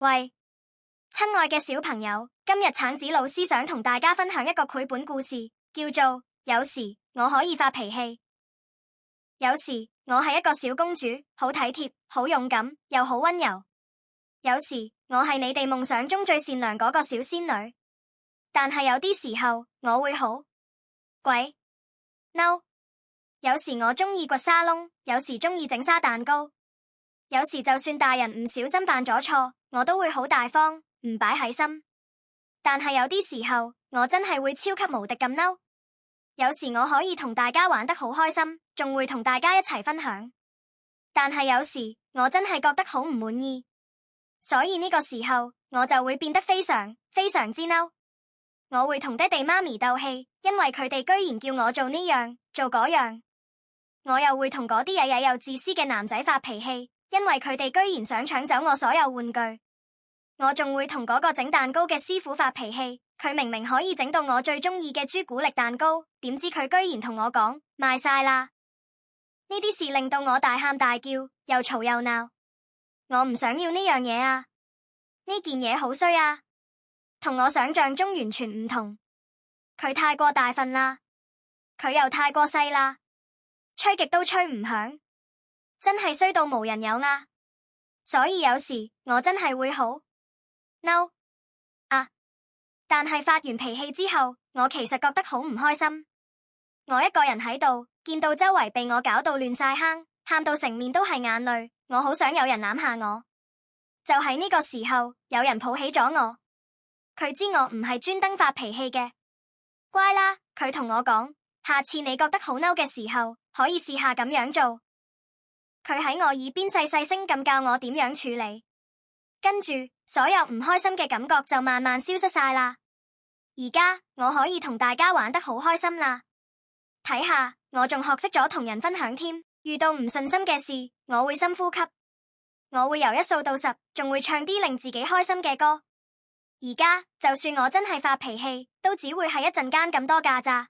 喂，親愛嘅小朋友，今日橙子老師想同大家分享一個繪本故事，叫做有時我可以發脾氣。有時我係一個小公主，好體貼，好勇敢，又好溫柔。有時我係你哋夢想中最善良嗰個小仙女。但係有啲時候我會好鬼嬲。有時我中意掘沙窿，有時中意整沙蛋糕。有時就算大人唔小心犯咗錯，我都會好大方，唔擺喺心。但係有啲時候，我真係會超級無敵咁嬲。有時我可以同大家玩得好開心，仲會同大家一齊分享。但係有時我真係覺得好唔滿意，所以呢個時候我就會變得非常之嬲。我會同爹地媽咪鬥氣，因為佢哋居然叫我做呢樣做嗰樣。我又會同嗰啲曳曳又自私嘅男仔發脾氣，因為佢哋居然想搶走我所有玩具。我仲會同嗰個整蛋糕嘅師傅發脾氣，佢明明可以整到我最中意嘅朱古力蛋糕，點知佢居然同我講賣晒啦。呢啲事令到我大喊大叫，又嘈又鬧。我唔想要呢樣嘢啊！呢件嘢好衰啊，同我想象中完全唔同。佢太過大份啦，佢又太過細啦，吹極都吹唔響，真係衰到無人有啊！所以有時我真係會好嬲啊！但係發完脾氣之後，我其實覺得好唔開心。我一個人喺度，見到周圍被我搞到亂晒坑，喊到成面都係眼淚，我好想有人攬下我。就喺呢個時候，有人抱起咗我。佢知我唔係專登發脾氣嘅，乖啦，佢同我講，下次你覺得好嬲嘅時候，可以試下咁樣做。佢喺我耳邊細細聲咁教我點樣處理，跟住所有唔開心嘅感覺就慢慢消失晒啦。而家我可以同大家玩得好開心啦。睇下，我仲學識咗同人分享添。遇到唔順心嘅事，我會深呼吸，我會由1數到10，仲會唱啲令自己開心嘅歌。而家就算我真係發脾氣，都只會係一陣間咁多架咋。